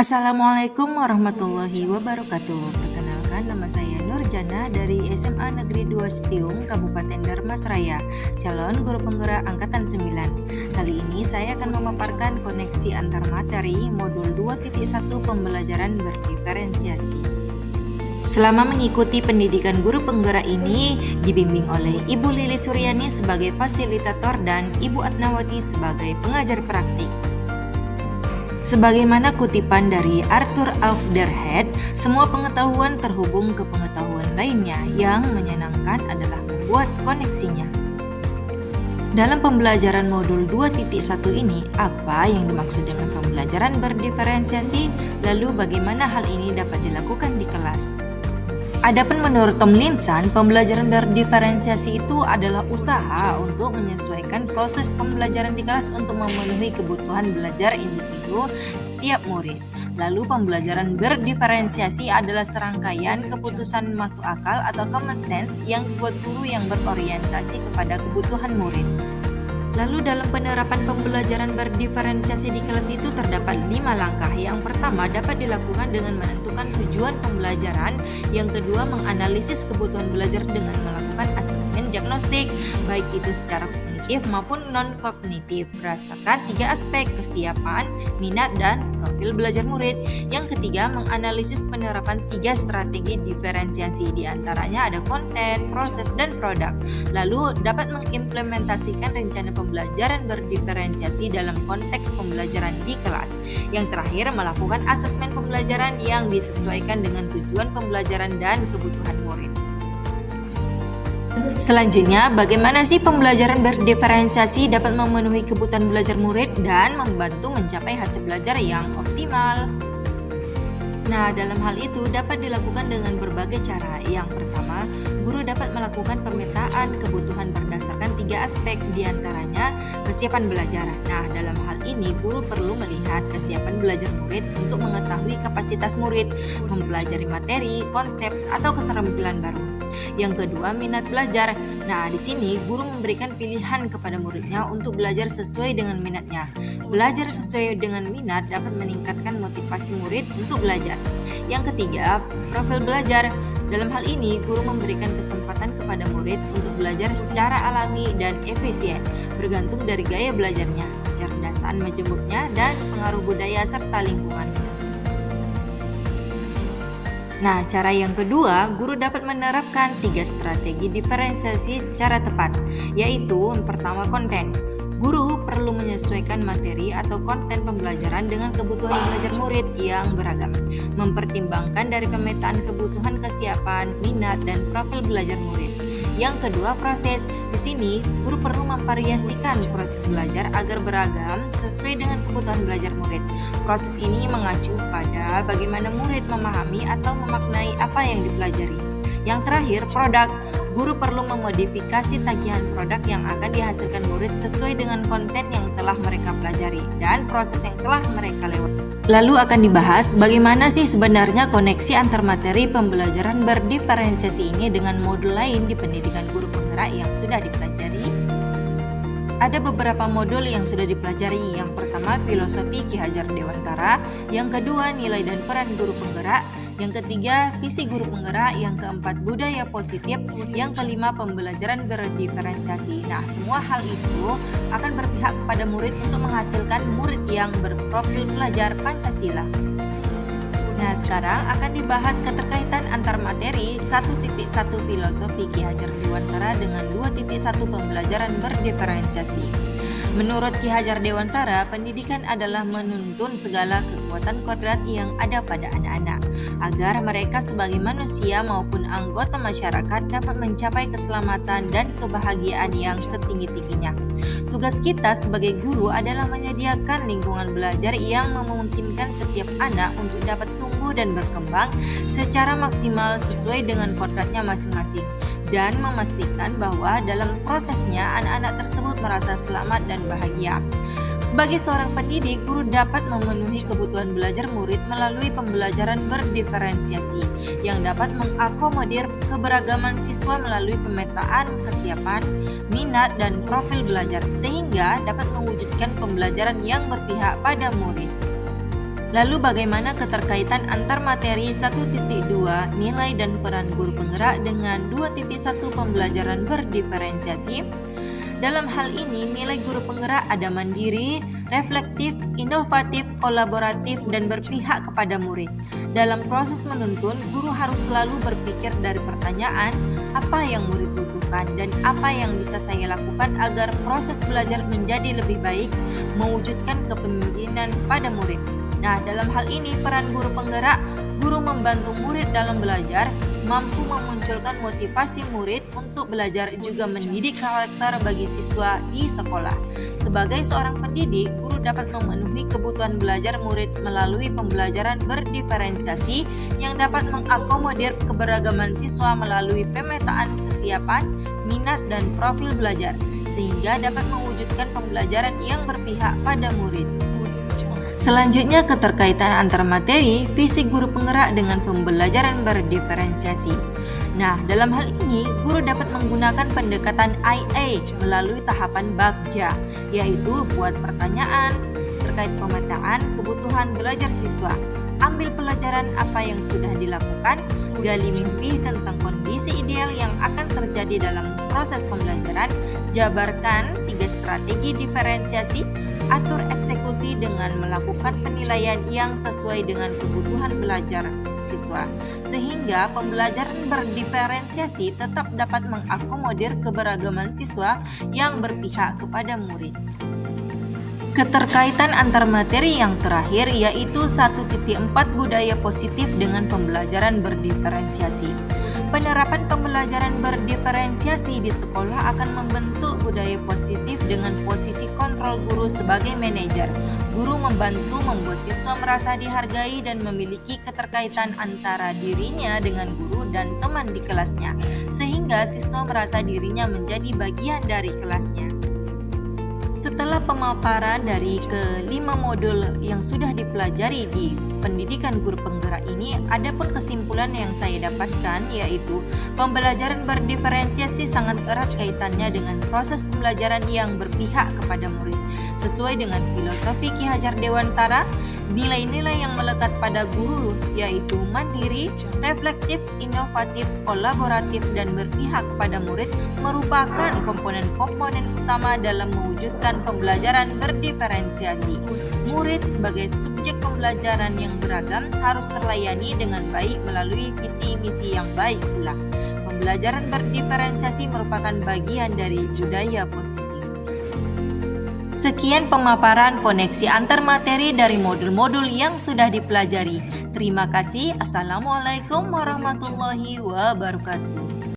Assalamualaikum warahmatullahi wabarakatuh. Perkenalkan, nama saya Nurjana dari SMA Negeri 2 Setiung, Kabupaten Dharmasraya, calon guru penggerak angkatan 9. Kali ini saya akan memaparkan koneksi antar materi modul 2.1 pembelajaran berdiferensiasi. Selama mengikuti pendidikan guru penggerak ini dibimbing oleh Ibu Lili Suryani sebagai fasilitator dan Ibu Atnawati sebagai pengajar praktik. Sebagaimana kutipan dari Arthur Aufderhead, semua pengetahuan terhubung ke pengetahuan lainnya, yang menyenangkan adalah membuat koneksinya. Dalam pembelajaran modul 2.1 ini, apa yang dimaksud dengan pembelajaran berdiferensiasi? Lalu bagaimana hal ini dapat dilakukan di kelas? Adapun menurut Tomlinson, pembelajaran berdiferensiasi itu adalah usaha untuk menyesuaikan proses pembelajaran di kelas untuk memenuhi kebutuhan belajar individu setiap murid. Lalu pembelajaran berdiferensiasi adalah serangkaian keputusan masuk akal atau common sense yang dibuat guru yang berorientasi kepada kebutuhan murid. Lalu dalam penerapan pembelajaran berdiferensiasi di kelas itu terdapat 5 langkah. Yang pertama dapat dilakukan dengan menentukan tujuan pembelajaran. Yang kedua, menganalisis kebutuhan belajar dengan melakukan asesmen diagnostik, baik itu secara kognitif maupun non-kognitif, berdasarkan 3 aspek: kesiapan, minat, dan profil belajar murid. Yang ketiga, menganalisis penerapan 3 strategi diferensiasi, diantaranya ada konten, proses, dan produk. Lalu dapat mengimplementasikan rencana pembelajaran berdiferensiasi dalam konteks pembelajaran di kelas. Yang terakhir, melakukan asesmen pembelajaran yang disesuaikan dengan tujuan pembelajaran dan kebutuhan murid. Selanjutnya, bagaimana sih pembelajaran berdiferensiasi dapat memenuhi kebutuhan belajar murid dan membantu mencapai hasil belajar yang optimal? Nah, dalam hal itu dapat dilakukan dengan berbagai cara. Yang pertama, guru dapat melakukan pemetaan kebutuhan berdasarkan 3 aspek, diantaranya kesiapan belajar. Nah, dalam hal ini guru perlu melihat kesiapan belajar murid untuk mengetahui kapasitas murid mempelajari materi, konsep, atau keterampilan baru. Yang kedua, minat belajar. Nah, di sini guru memberikan pilihan kepada muridnya untuk belajar sesuai dengan minatnya. Belajar sesuai dengan minat dapat meningkatkan motivasi murid untuk belajar. Yang ketiga, profil belajar. Dalam hal ini, guru memberikan kesempatan kepada murid untuk belajar secara alami dan efisien, bergantung dari gaya belajarnya, kecerdasan majemuknya, dan pengaruh budaya serta lingkungan. Nah, cara yang kedua, guru dapat menerapkan 3 strategi diferensiasi secara tepat, yaitu yang pertama, konten. Guru perlu menyesuaikan materi atau konten pembelajaran dengan kebutuhan belajar murid yang beragam, mempertimbangkan dari pemetaan kebutuhan, kesiapan, minat, dan profil belajar murid. Yang kedua, proses. Di sini, guru perlu memvariasikan proses belajar agar beragam sesuai dengan kebutuhan belajar murid. Proses ini mengacu pada bagaimana murid memahami atau memaknai apa yang dipelajari. Yang terakhir, produk. Guru perlu memodifikasi tagihan produk yang akan dihasilkan murid sesuai dengan konten yang telah mereka pelajari dan proses yang telah mereka lewati. Lalu akan dibahas bagaimana sih sebenarnya koneksi antar materi pembelajaran berdiferensiasi ini dengan modul lain di pendidikan guru penggerak yang sudah dipelajari. Ada beberapa modul yang sudah dipelajari. Yang pertama, filosofi Ki Hajar Dewantara. Yang kedua, nilai dan peran guru penggerak. Yang ketiga, visi guru penggerak. Yang keempat, budaya positif. Yang kelima, pembelajaran berdiferensiasi. Nah, semua hal itu akan berpihak kepada murid untuk menghasilkan murid yang berprofil pelajar Pancasila. Nah, sekarang akan dibahas keterkaitan antar materi 1.1 filosofi Ki Hajar Dewantara dengan 2.1 pembelajaran berdiferensiasi. Menurut Ki Hajar Dewantara, pendidikan adalah menuntun segala kekuatan kodrat yang ada pada anak-anak, agar mereka sebagai manusia maupun anggota masyarakat dapat mencapai keselamatan dan kebahagiaan yang setinggi-tingginya. Tugas kita sebagai guru adalah menyediakan lingkungan belajar yang memungkinkan setiap anak untuk dapat tumbuh dan berkembang secara maksimal sesuai dengan kodratnya masing-masing, dan memastikan bahwa dalam prosesnya anak-anak tersebut merasa selamat dan bahagia. Sebagai seorang pendidik, guru dapat memenuhi kebutuhan belajar murid melalui pembelajaran berdiferensiasi yang dapat mengakomodir keberagaman siswa melalui pemetaan kesiapan, minat, dan profil belajar, sehingga dapat mewujudkan pembelajaran yang berpihak pada murid. Lalu bagaimana keterkaitan antar materi 1.2 nilai dan peran guru penggerak dengan 2.1 pembelajaran berdiferensiasi? Dalam hal ini, nilai guru penggerak ada mandiri, reflektif, inovatif, kolaboratif, dan berpihak kepada murid. Dalam proses menuntun, guru harus selalu berpikir dari pertanyaan, apa yang murid butuhkan dan apa yang bisa saya lakukan agar proses belajar menjadi lebih baik, mewujudkan kepemimpinan pada murid. Nah, dalam hal ini peran guru penggerak, guru membantu murid dalam belajar, mampu memunculkan motivasi murid untuk belajar, juga mendidik karakter bagi siswa di sekolah. Sebagai seorang pendidik, guru dapat memenuhi kebutuhan belajar murid melalui pembelajaran berdiferensiasi yang dapat mengakomodir keberagaman siswa melalui pemetaan kesiapan, minat, dan profil belajar, sehingga dapat mewujudkan pembelajaran yang berpihak pada murid. Selanjutnya, keterkaitan antar materi, visi guru penggerak dengan pembelajaran berdiferensiasi. Nah, dalam hal ini, guru dapat menggunakan pendekatan IA melalui tahapan Bagja, yaitu buat pertanyaan terkait pemetaan kebutuhan belajar siswa, ambil pelajaran apa yang sudah dilakukan, gali mimpi tentang kondisi ideal yang akan terjadi dalam proses pembelajaran, jabarkan 3 strategi diferensiasi, atur eksekusi dengan melakukan penilaian yang sesuai dengan kebutuhan belajar siswa, sehingga pembelajaran berdiferensiasi tetap dapat mengakomodir keberagaman siswa yang berpihak kepada murid. Keterkaitan antar materi yang terakhir yaitu 1.4 budaya positif dengan pembelajaran berdiferensiasi. Penerapan pembelajaran berdiferensiasi di sekolah akan membentuk budaya positif dengan posisi kontrol guru sebagai manajer. Guru membantu membuat siswa merasa dihargai dan memiliki keterkaitan antara dirinya dengan guru dan teman di kelasnya, sehingga siswa merasa dirinya menjadi bagian dari kelasnya. Setelah pemaparan dari ke-5 modul yang sudah dipelajari di pendidikan guru penggerak ini, ada pun kesimpulan yang saya dapatkan yaitu pembelajaran berdiferensiasi sangat erat kaitannya dengan proses pembelajaran yang berpihak kepada murid. Sesuai dengan filosofi Ki Hajar Dewantara, nilai-nilai yang melekat pada guru yaitu mandiri, reflektif, inovatif, kolaboratif, dan berpihak kepada murid merupakan komponen-komponen utama dalam mewujudkan pembelajaran berdiferensiasi. Murid sebagai subjek pembelajaran yang beragam harus terlayani dengan baik melalui visi misi yang baik pula. Pembelajaran berdiferensiasi merupakan bagian dari budaya positif. Sekian pemaparan koneksi antar materi dari modul-modul yang sudah dipelajari. Terima kasih. Assalamualaikum warahmatullahi wabarakatuh.